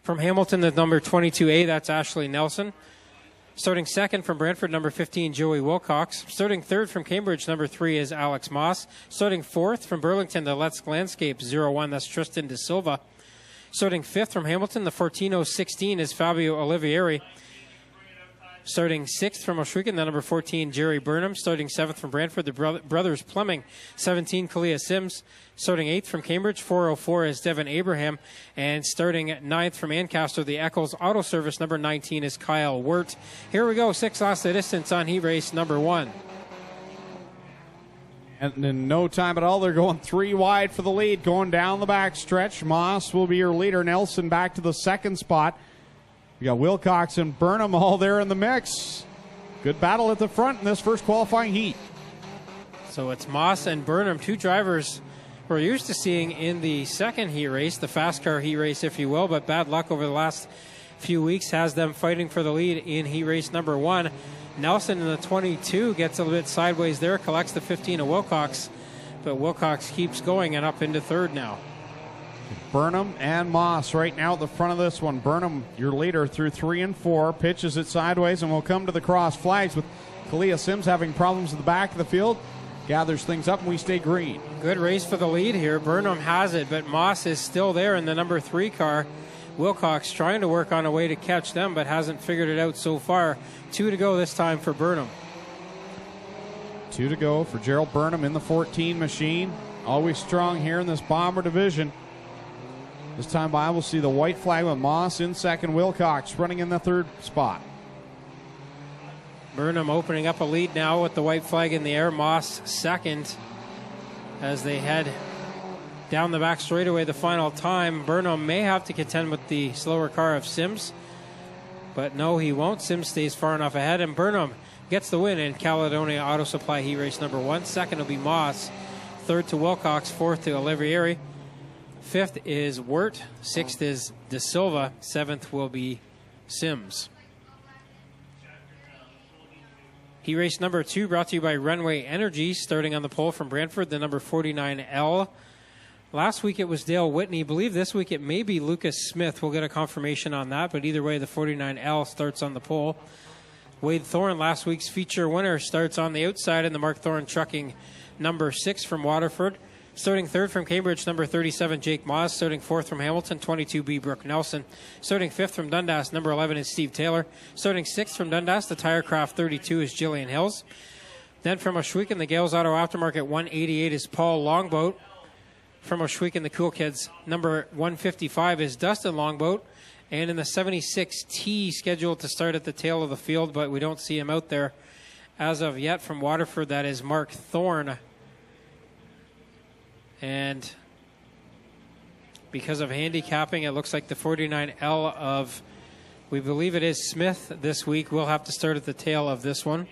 From Hamilton, the number 22A, that's Ashley Nelson. Starting second from Brantford, number 15, Joey Wilcox. Starting third from Cambridge, number 3 is Alex Moss. Starting fourth from Burlington, the Let's Landscape 01, that's Tristan De Silva. Starting fifth from Hamilton, the 14016 is Fabio Olivieri. Starting sixth from Ohsweken, the number 14, Jerry Burnham. Starting seventh from Brantford, the brothers Plumbing, 17, Kalia Sims. Starting eighth from Cambridge, 404 is Devin Abraham. And starting ninth from Ancaster, the Eccles Auto Service, number 19 is Kyle Wirt. Here we go, 6 last the distance on heat race number 1. And in no time at all, they're going 3 wide for the lead. Going down the back stretch, Moss will be your leader. Nelson back to the second spot. We got Wilcox and Burnham all there in the mix. Good battle at the front in this first qualifying heat. So it's Moss and Burnham, 2 drivers we're used to seeing in the second heat race, the fast car heat race, if you will, but bad luck over the last few weeks has them fighting for the lead in heat race number 1. Nelson in the 22 gets a little bit sideways there, collects the 15 of Wilcox, but Wilcox keeps going and up into third now. Burnham and Moss right now at the front of this one. Burnham, your leader through 3 and 4, pitches it sideways, and we'll come to the cross flags with Kalia Sims having problems at the back of the field. Gathers things up, and we stay green. Good race for the lead here. Burnham has it, but Moss is still there in the number 3 car. Wilcox trying to work on a way to catch them, but hasn't figured it out so far. 2 to go this time for Burnham. 2 to go for Gerald Burnham in the 14 machine. Always strong here in this Bomber division. This time by, we'll see the white flag with Moss in second. Wilcox running in the third spot. Burnham opening up a lead now with the white flag in the air. Moss second as they head down the back straightaway the final time. Burnham may have to contend with the slower car of Sims, but no, he won't. Sims stays far enough ahead, and Burnham gets the win in Caledonia Auto Supply heat race number 1. Second will be Moss. Third to Wilcox. Fourth to Olivieri. Fifth is Wirt. Sixth is De Silva. Seventh will be Sims. Heat race number 2 brought to you by Runway Energy. Starting on the pole from Brantford, the number 49L. Last week it was Dale Whitney. I believe this week it may be Lucas Smith. We'll get a confirmation on that, but either way, the 49L starts on the pole. Wade Thorne, last week's feature winner, starts on the outside in the Mark Thorne Trucking number 6 from Waterford. Starting third from Cambridge, number 37, Jake Moss. Starting fourth from Hamilton, 22B, Brooke Nelson. Starting fifth from Dundas, number 11 is Steve Taylor. Starting sixth from Dundas, the Tirecraft 32 is Jillian Hills. Then from Ohsweken, the Gales Auto Aftermarket 188 is Paul Longboat. From Ohsweken, the Cool Kids, number 155 is Dustin Longboat. And in the 76T, scheduled to start at the tail of the field, but we don't see him out there as of yet. From Waterford, that is Mark Thorne. And because of handicapping, it looks like the 49L of, we believe it is Smith this week, will have to start at the tail of this one.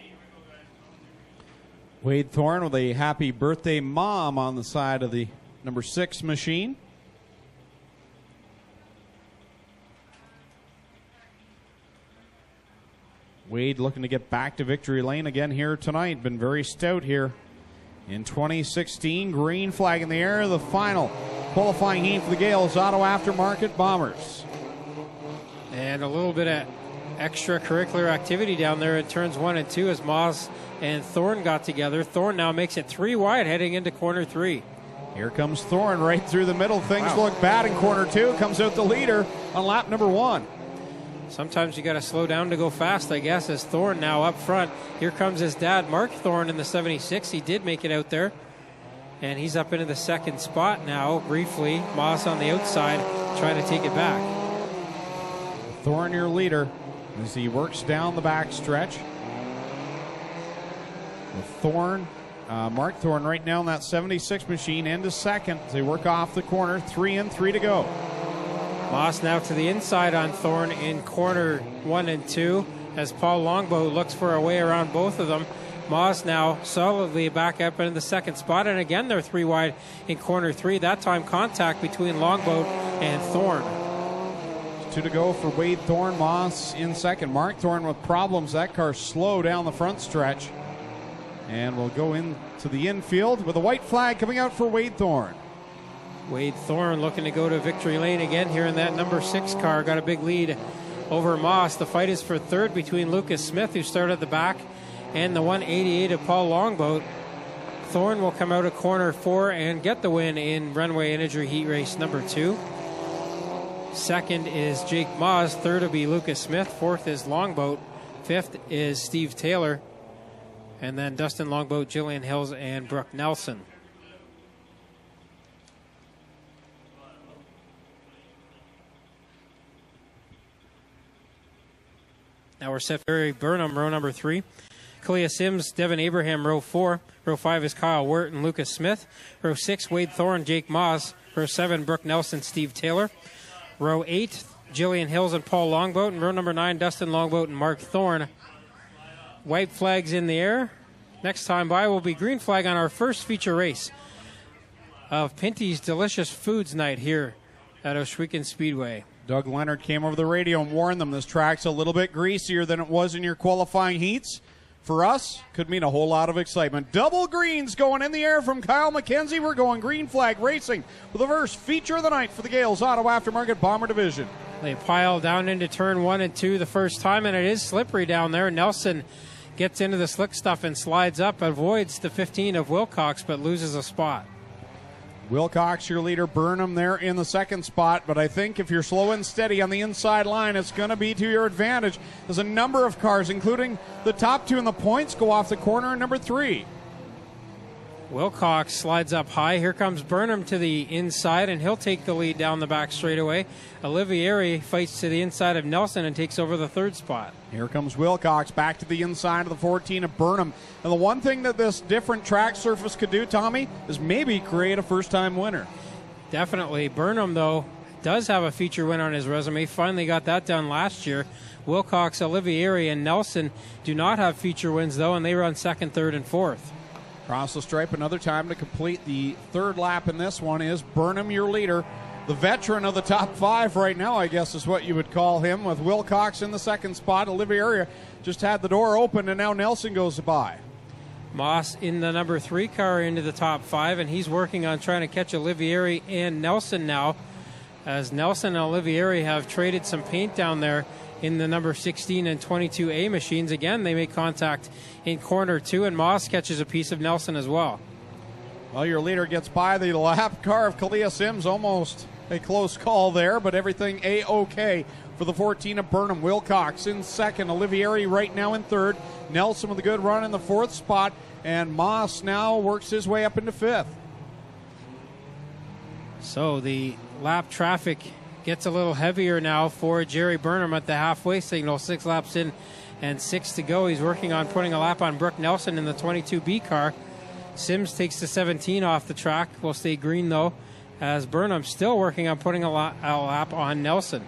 Wade Thorne with a happy birthday mom on the side of the number 6 machine. Wade looking to get back to victory lane again here tonight. Been very stout here in 2016. Green flag in the air. The final qualifying heat for the Gales Auto Aftermarket Bombers. And a little bit of extracurricular activity down there in turns 1 and 2 as Moss and Thorne got together. Thorne now makes it 3 wide heading into corner 3. Here comes Thorne right through the middle. Things look bad in corner 2. Comes out the leader on lap number 1. Sometimes you got to slow down to go fast, I guess, as Thorne now up front. Here comes his dad, Mark Thorne, in the 76. He did make it out there, and he's up into the second spot now, briefly. Moss on the outside, trying to take it back. Thorne, your leader, as he works down the back stretch. With Thorne, Mark Thorne right now in that 76 machine into second as they work off the corner. 3 and 3 to go. Moss now to the inside on Thorne in corner 1 and 2 as Paul Longboat looks for a way around both of them. Moss now solidly back up in the second spot, and again they're 3 wide in corner 3. That time contact between Longboat and Thorne. 2 to go for Wade Thorne. Moss in second. Mark Thorne with problems. That car slow down the front stretch. And we'll go into the infield with a white flag coming out for Wade Thorne. Wade Thorne looking to go to victory lane again here in that number 6 car. Got a big lead over Moss. The fight is for third between Lucas Smith, who started at the back, and the 188 of Paul Longboat. Thorne will come out of corner 4 and get the win in Runway Energy Heat Race number 2. Second is Jake Moss. Third will be Lucas Smith. Fourth is Longboat. Fifth is Steve Taylor. And then Dustin Longboat, Jillian Hills, and Brooke Nelson. Now we're set for Jerry Burnham, row number 3. Kalia Sims, Devin Abraham, row 4. Row 5 is Kyle Wirt and Lucas Smith. Row 6, Wade Thorne, Jake Moss. Row 7, Brooke Nelson, Steve Taylor. Row 8, Jillian Hills and Paul Longboat. And row number 9, Dustin Longboat and Mark Thorne. White flags in the air. Next time by will be green flag on our first feature race of Pinty's Delicious Foods Night here at Ohsweken Speedway. Doug Leonard came over the radio and warned them this track's a little bit greasier than it was in your qualifying heats. For us, could mean a whole lot of excitement. Double greens going in the air from Kyle McKenzie. We're going green flag racing for the first feature of the night for the Gales Auto Aftermarket Bomber Division. They pile down into turn 1 and 2 the first time, and it is slippery down there. Nelson gets into the slick stuff and slides up, avoids the 15 of Wilcox, but loses a spot. Wilcox, your leader, Burnham there in the second spot, but I think if you're slow and steady on the inside line, it's going to be to your advantage. There's a number of cars, including the top 2 in the points, go off the corner in number 3. Wilcox slides up high. Here comes Burnham to the inside, and he'll take the lead down the back straightaway. Olivieri fights to the inside of Nelson and takes over the third spot. Here comes Wilcox back to the inside of the 14 of Burnham. And the one thing that this different track surface could do, Tommy, is maybe create a first-time winner. Definitely. Burnham, though, does have a feature win on his resume. Finally got that done last year. Wilcox, Olivieri, and Nelson do not have feature wins, though, and they run second, third, and fourth. Across the stripe, another time to complete the third lap in this one is Burnham, your leader. The veteran of the top 5 right now, I guess is what you would call him, with Wilcox in the second spot. Olivieri just had the door open, and now Nelson goes by. Moss in the number 3 car into the top 5, and he's working on trying to catch Olivieri and Nelson now, as Nelson and Olivieri have traded some paint down there in the number 16 and 22A machines. Again, they make contact in corner 2, and Moss catches a piece of Nelson as well. Well, your leader gets by the lap car of Kalia Sims. Almost a close call there, but everything A-OK for the 14 of Burnham. Wilcox in second. Olivieri right now in third. Nelson with a good run in the fourth spot, and Moss now works his way up into fifth. So the lap traffic gets a little heavier now for Jerry Burnham at the halfway signal. 6 laps in and 6 to go. He's working on putting a lap on Brooke Nelson in the 22B car. Sims takes the 17 off the track. Will stay green, though, as Burnham still working on putting a lap on Nelson.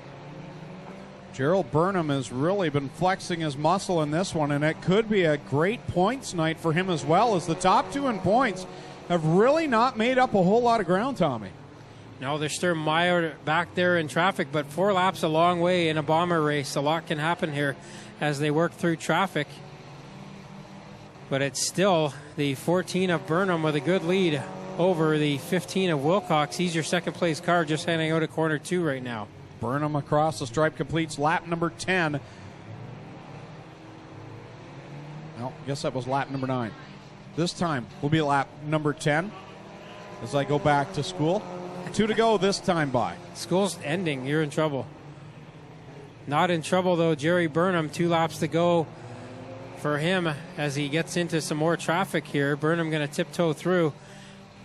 Gerald Burnham has really been flexing his muscle in this one, and it could be a great points night for him as well, as the top 2 in points have really not made up a whole lot of ground, Tommy. No, they're still mired back there in traffic, but 4 laps a long way in a bomber race. A lot can happen here as they work through traffic. But it's still the 14 of Burnham with a good lead over the 15 of Wilcox. He's your second place car, just heading out of corner 2 right now. Burnham across the stripe completes lap number 10. Well, I guess that was lap number 9. This time will be lap number 10 as I go back to school. 2 to go this time by. School's ending. You're in trouble. Not in trouble, though, Jerry Burnham. 2 laps to go for him as he gets into some more traffic here. Burnham going to tiptoe through.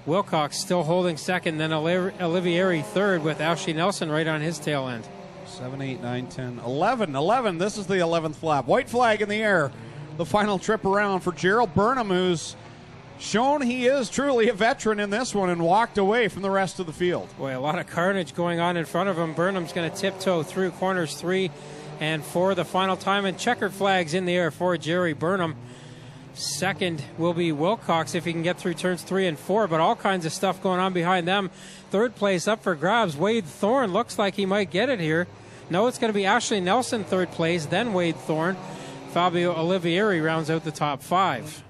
Wilcox still holding second, then Olivieri third with Ashley Nelson right on his tail end. 7, 8, 9, 10, 11. This is the 11th lap. White flag in the air. The final trip around for Gerald Burnham, who's shown he is truly a veteran in this one and walked away from the rest of the field. Boy, a lot of carnage going on in front of him. Burnham's going to tiptoe through corners 3 and 4 the final time, and checkered flags in the air for Jerry Burnham. Second will be Wilcox if he can get through turns 3 and 4, but all kinds of stuff going on behind them. Third place up for grabs. Wade Thorne looks like he might get it here. No, it's going to be Ashley Nelson third place, then Wade Thorne. Fabio Olivieri rounds out the top 5.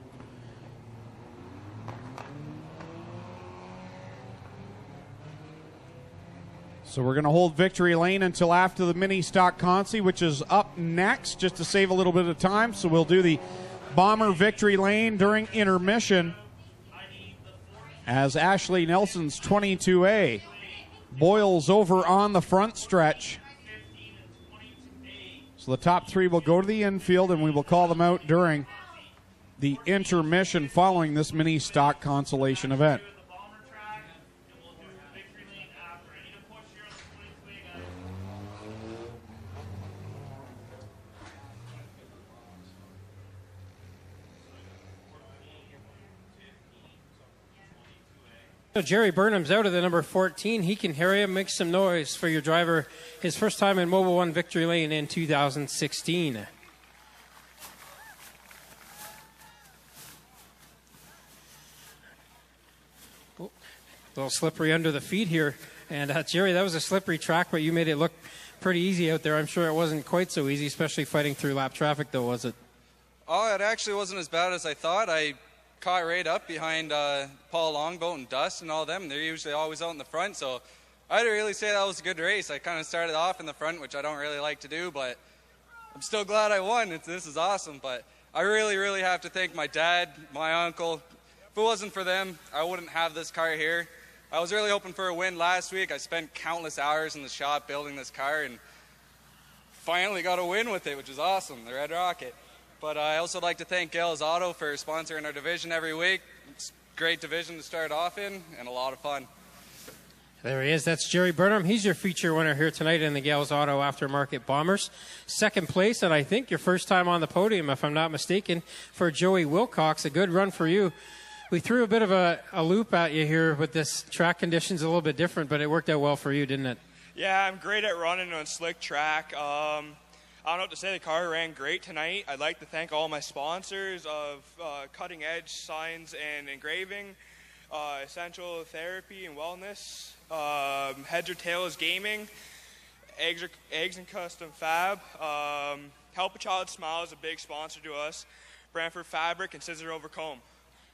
So we're going to hold victory lane until after the mini stock consi, which is up next, just to save a little bit of time. So we'll do the Bomber victory lane during intermission as Ashley Nelson's 22A boils over on the front stretch. So the top three will go to the infield, and we will call them out during the intermission following this mini stock consolation event. So Jerry Burnham's out of the number 14. He can hear you. Make some noise for your driver. His first time in Mobile One victory lane in 2016. Oh, a little slippery under the feet here. And Jerry, that was a slippery track, but you made it look pretty easy out there. I'm sure it wasn't quite so easy, especially fighting through lap traffic, though, was it? Oh, it actually wasn't as bad as I thought. I caught right up behind Paul Longboat and Dust and all them. They're usually always out in the front, so I'd really say that was a good race. I kind of started off in the front, which I don't really like to do, but I'm still glad I won. This is awesome, but I really, really have to thank my dad, my uncle. If it wasn't for them, I wouldn't have this car here. I was really hoping for a win last week. I spent countless hours in the shop building this car and finally got a win with it, which is awesome, the Red Rocket. But I also like to thank Gales Auto for sponsoring our division every week. It's a great division to start off in and a lot of fun. There he is. That's Jerry Burnham. He's your feature winner here tonight in the Gales Auto Aftermarket Bombers. Second place, and I think your first time on the podium, if I'm not mistaken, for Joey Wilcox. A good run for you. We threw a bit of a loop at you here with this track conditions a little bit different, but it worked out well for you, didn't it? Yeah, I'm great at running on slick track. I don't know what to say. The car ran great tonight. I'd like to thank all my sponsors of Cutting Edge Signs and Engraving, Essential Therapy and Wellness, Heads or Tails Gaming, Eggs and Custom Fab, Help a Child Smile is a big sponsor to us, Brantford Fabric, and Scissor Over Comb.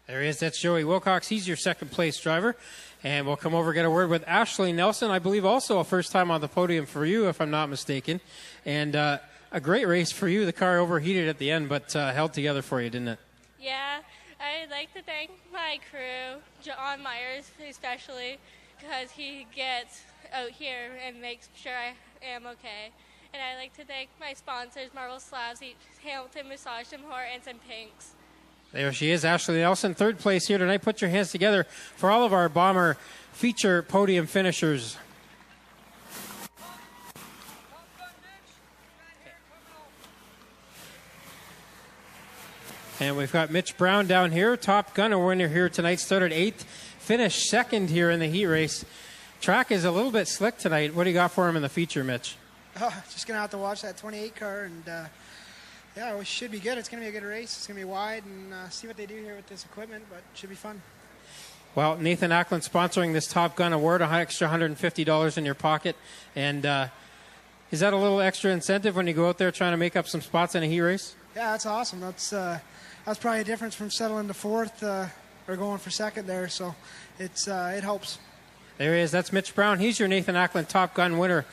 There he is. That's Joey Wilcox. He's your second place driver. And we'll come over and get a word with Ashley Nelson. I believe also a first time on the podium for you, if I'm not mistaken. And a great race for you. The car overheated at the end, but held together for you, didn't it? Yeah. I'd like to thank my crew, John Myers especially, because he gets out here and makes sure I am okay. And I'd like to thank my sponsors, Marble Slabs, Hamilton Massage, Tim Hortons, and Pinks. There she is, Ashley Nelson, third place here tonight. Put your hands together for all of our Bomber feature podium finishers. And we've got Mitch Brown down here, Top Gunner winner here tonight, started 8th, finished 2nd here in the heat race. Track is a little bit slick tonight. What do you got for him in the feature, Mitch? Just going to have to watch that 28 car, and yeah, it should be good. It's going to be a good race. It's going to be wide, and see what they do here with this equipment, but it should be fun. Well, Nathan Ackland sponsoring this Top Gun award, an extra $150 in your pocket. And is that a little extra incentive when you go out there trying to make up some spots in a heat race? Yeah, that's awesome. That's probably a difference from settling to 4th or going for 2nd there, so it helps. There he is. That's Mitch Brown. He's your Nathan Ackland Top Gun winner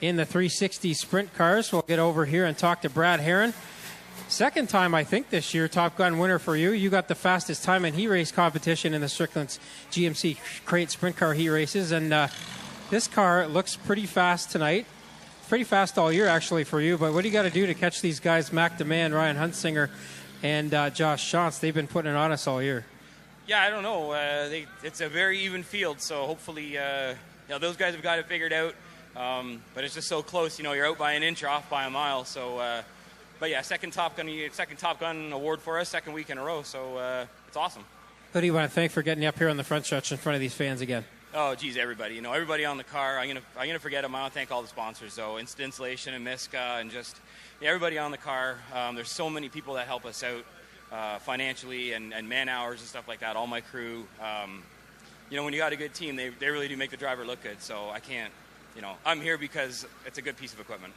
in the 360 sprint cars. We'll get over here and talk to Brad Herron. Second time, I think, this year, Top Gun winner for you. You got the fastest time in heat race competition in the Strickland's GMC Crate Sprint Car heat races. And this car looks pretty fast tonight. Pretty fast all year, actually, for you. But what do you got to do to catch these guys, Mac DeMann, Ryan Huntsinger, and Josh Shantz? They've been putting it on us all year. Yeah, I don't know. It's a very even field, so hopefully those guys have got it figured out. But it's just so close. You're out by an inch or off by a mile. So, but yeah, second Top Gun award for us, 2nd week in a row. So it's awesome. Who do you want to thank for getting you up here on the front stretch in front of these fans again? Oh, geez, everybody. Everybody on the car. I'm gonna forget them. I want to thank all the sponsors, though. Instant Insulation and Miska, and just everybody on the car. There's so many people that help us out financially and man hours and stuff like that. All my crew. When you got a good team, they really do make the driver look good. So I can't. I'm here because it's a good piece of equipment.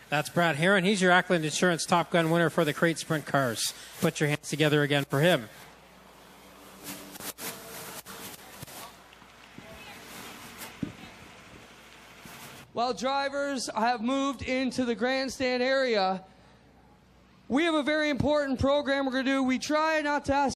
That's Brad Herron. He's your Ackland Insurance Top Gun winner for the Crate Sprint cars. Put your hands together again for him. while drivers have moved into the grandstand area, we have a very important program we're going to do. We try not to ask